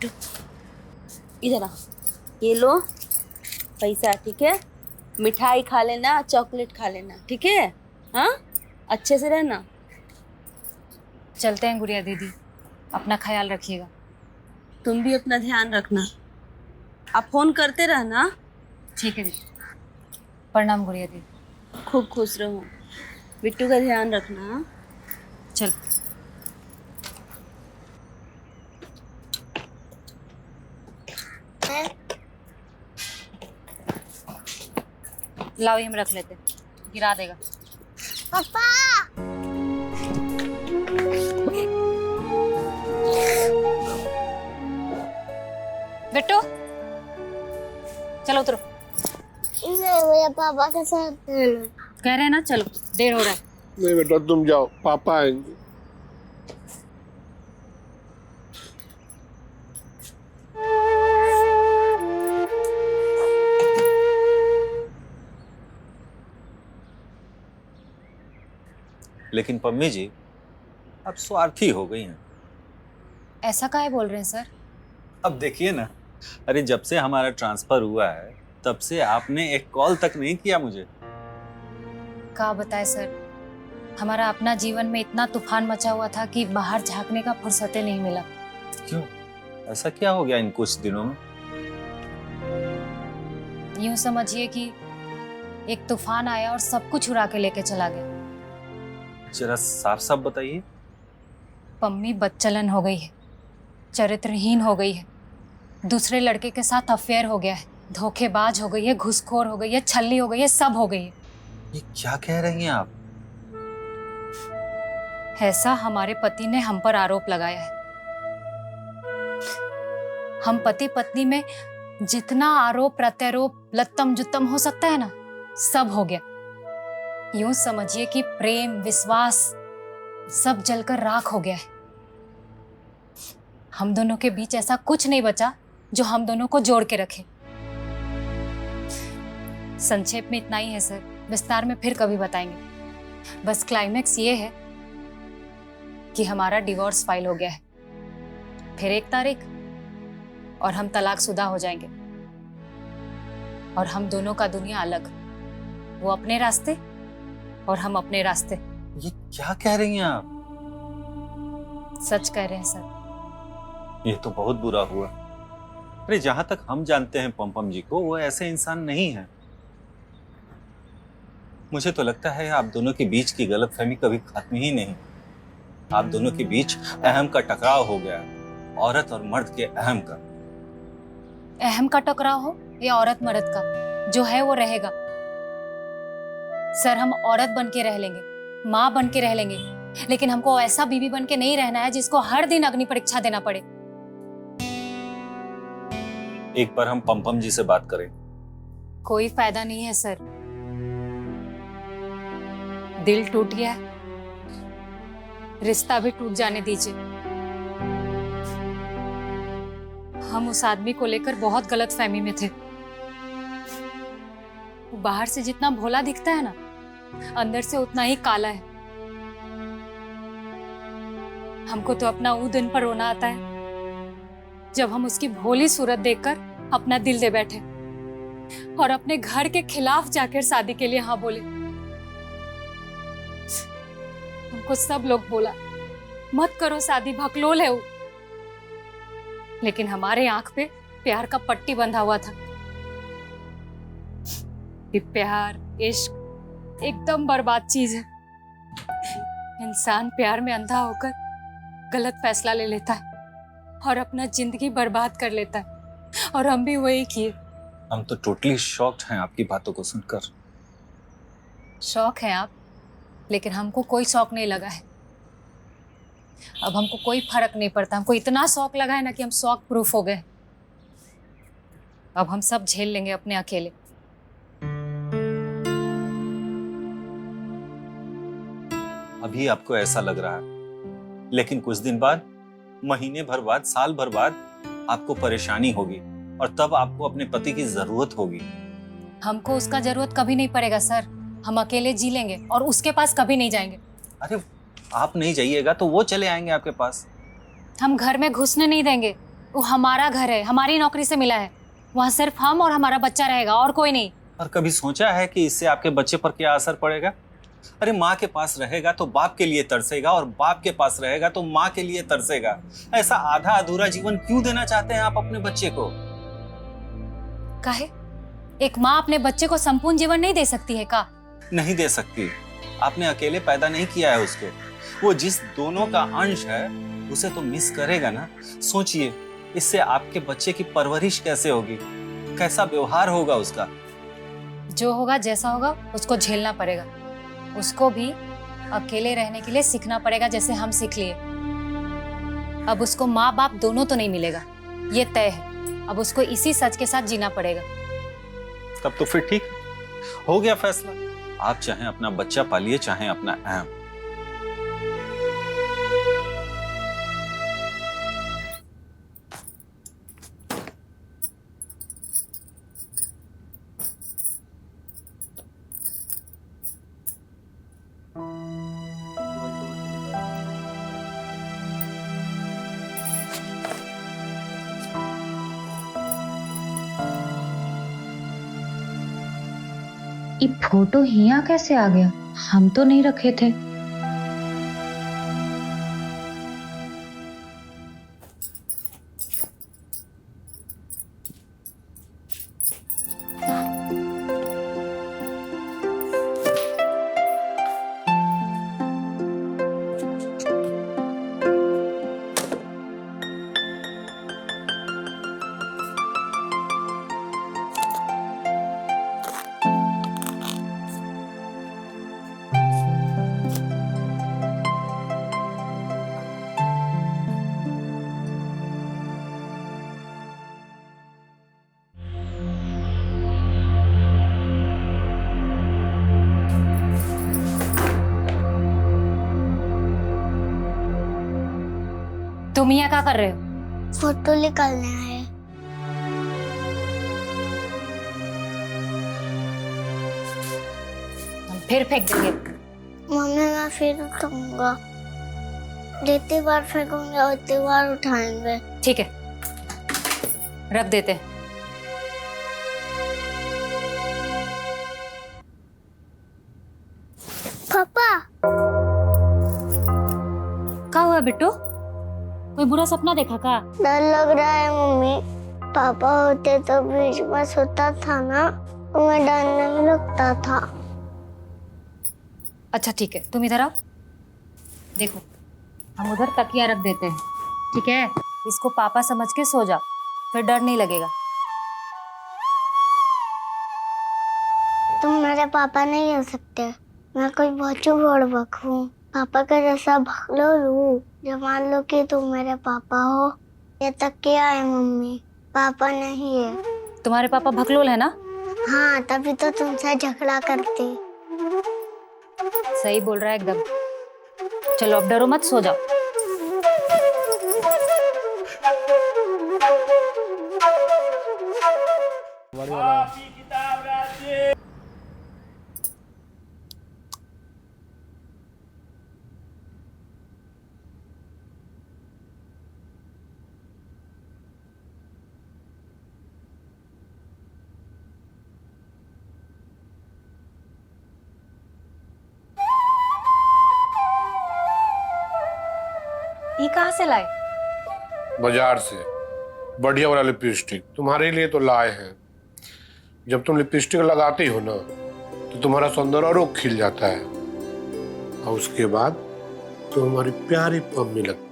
बिट्टू इधर आ, ये लो पैसा, ठीक है? मिठाई खा लेना, चॉकलेट खा लेना, ठीक है? हाँ, अच्छे से रहना। चलते हैं गुड़िया दीदी, अपना ख्याल रखिएगा। तुम भी अपना ध्यान रखना, आप फोन करते रहना। ठीक है दीदी, प्रणाम गुड़िया दीदी। खूब खुश रहो, बिट्टू का ध्यान रखना। हाँ? चल लाओ, ये हम रख लेते, गिरा देगा। पापा बिट्टू चलो उतरो। मुझे पापा के साथ रहना। कह रहे हैं ना चलो, देर हो रहा है। नहीं बेटा तुम जाओ, पापा आएंगे। लेकिन पम्मी जी, आप स्वार्थी हो गई हैं। ऐसा काहे बोल रहे हैं सर? अब देखिए ना, अरे जब से हमारा ट्रांसफर हुआ है तब से आपने एक कॉल तक नहीं किया मुझे। क्या बताए सर, हमारा अपना जीवन में इतना तूफान मचा हुआ था कि बाहर झांकने का फुर्सतें नहीं मिला। क्यों, ऐसा क्या हो गया इन कुछ दिनों में? यूं समझिए कि एक तूफान आया और सब कुछ उड़ा के लेके चला गया। जरा साफ साफ बताइए। पम्मी बदचलन हो गई है, चरित्रहीन हो गई है, दूसरे लड़के के साथ अफेयर हो गया है, धोखेबाज हो गई है, घुसखोर हो गई है, छल्ली हो गई है, सब हो गई है। ये क्या कह रही हैं आप? ऐसा हमारे पति ने हम पर आरोप लगाया है। हम पति पत्नी में जितना आरोप प्रत्यारोप लत्तम जुत्तम हो सकता है ना, सब हो गया। यूं समझिए कि प्रेम विश्वास सब जलकर राख हो गया है। हम दोनों के बीच ऐसा कुछ नहीं बचा जो हम दोनों को जोड़ के रखे। संक्षेप में इतना ही है सर, विस्तार में फिर कभी बताएंगे। बस क्लाइमेक्स ये है कि हमारा डिवोर्स फाइल हो गया है, फिर 1 तारीख और हम तलाकशुदा हो जाएंगे। और हम दोनों का दुनिया अलग, वो अपने रास्ते और हम अपने रास्ते। ये क्या कह रही हैं आप? सच कह रहे हैं सर। ये तो बहुत बुरा हुआ। अरे जहां तक हम जानते हैं पम्पम जी को, वो ऐसे इंसान नहीं है। मुझे तो लगता है आप दोनों के बीच की गलतफहमी कभी खत्म ही नहीं। आप दोनों के बीच अहम का टकराव हो गया, औरत और मर्द के अहम का। अहम का टकराव हो या औरत मर्द का, जो है वो रहेगा। सर हम औरत बन के रह लेंगे, माँ बन के रह लेंगे, लेकिन हमको ऐसा बीवी बन के नहीं रहना है जिसको हर दिन अग्नि परीक्षा देना पड़े। एक बार हम पम्पम जी से बात करें। कोई फायदा नहीं है सर, दिल टूट गया है, रिश्ता भी टूट जाने दीजिए। हम उस आदमी को लेकर बहुत गलतफहमी में थे। वो बाहर से जितना भोला दिखता है ना, अंदर से उतना ही काला है। हमको तो अपना वो दिन पर रोना आता है जब हम उसकी भोली सूरत देखकर अपना दिल दे बैठे और अपने घर के खिलाफ जाकर शादी के लिए हाँ बोले। हमको सब लोग बोला मत करो शादी, भकलोल है वो। लेकिन हमारे आंख पे प्यार का पट्टी बंधा हुआ था। ये प्यार इश्क एकदम बर्बाद चीज है। इंसान प्यार में अंधा होकर गलत फैसला ले लेता है और अपना जिंदगी बर्बाद कर लेता है, और हम भी वही किए। हम तो टोटली शॉक्ड हैं आपकी बातों को सुनकर। शौक है आप, लेकिन हमको कोई शौक नहीं लगा है। अब हमको कोई फर्क नहीं पड़ता। हमको इतना शौक लगा है ना कि हम शौक प्रूफ हो गए। अब हम सब झेल लेंगे अपने अकेले। अभी आपको ऐसा लग रहा है, लेकिन कुछ दिन बाद, महीने भर बाद, साल भर बाद आपको परेशानी होगी और तब आपको अपने पति की जरूरत होगी। हमको उसका जरूरत कभी नहीं पड़ेगा सर। हम अकेले जी लेंगे और उसके पास कभी नहीं जाएंगे। अरे आप नहीं जाइएगा तो वो चले आएंगे आपके पास। हम घर में घुसने नहीं देंगे, वो हमारा घर है, हमारी नौकरी से मिला है। वहाँ सिर्फ हम और हमारा बच्चा रहेगा और कोई नहीं। और कभी सोचा है कि इससे आपके बच्चे पर क्या असर पड़ेगा? अरे माँ के पास रहेगा तो बाप के लिए तरसेगा, और बाप के पास रहेगा तो माँ के लिए तरसेगा। ऐसा आधा अधूरा जीवन क्यों देना चाहते हैं आप अपने बच्चे को? काहे? एक माँ अपने बच्चे को संपूर्ण जीवन नहीं दे सकती है का? नहीं दे सकती। आपने अकेले पैदा नहीं किया है उसको। वो जिस दोनों का अंश है उसे तो मिस करेगा ना। सोचिए, इससे आपके बच्चे की परवरिश कैसे होगी, कैसा व्यवहार होगा उसका। जो होगा जैसा होगा उसको झेलना पड़ेगा। उसको भी अकेले रहने के लिए सीखना पड़ेगा, जैसे हम सीख लिए। अब उसको माँ बाप दोनों तो नहीं मिलेगा, ये तय है। अब उसको इसी सच के साथ जीना पड़ेगा। तब तो फिर ठीक हो गया फैसला। आप चाहे अपना बच्चा पालिए, चाहे अपना अहम। ये फोटो हिया कैसे आ गया? हम तो नहीं रखे थे। तुम यहाँ क्या कर रहे हो? फोटो निकालने आए। हम फिर फेंक देंगे। मम्मी मैं फिर उठाऊंगा। जितनी बार फेंकूंगा उतनी बार उठाएंगे। ठीक है, रख देते हैं। पापा क्या हुआ बिट्टू? कोई बुरा सपना देखा का? डर लग रहा है मम्मी। पापा होते तो बीच में सोता था ना, तो मैं डर नहीं लगता था। अच्छा ठीक है, तुम इधर आओ। देखो, हम उधर तकिया रख देते हैं, ठीक है? इसको पापा समझ के सो जाओ, फिर डर नहीं लगेगा। तुम मेरे पापा नहीं हो सकते। मैं कोई बहुत बड़बक हूँ। पापा का जैसा भगलो लू। जब मान लो कि तुम मेरे पापा हो। ये तकिया है मम्मी, पापा नहीं है। तुम्हारे पापा भकलोल है ना? हाँ, तभी तो तुमसे झगड़ा करते। सही बोल रहा है एकदम। चलो अब डरो मत, सो जाओ। ये कहाँ से लाए? बाजार से बढ़िया वाला लिपस्टिक तुम्हारे लिए तो लाए हैं। जब तुम लिपस्टिक लगाती हो ना तो तुम्हारा सौंदर्य और खिल जाता है, और उसके बाद तो हमारी प्यारी मम्मी लगती है।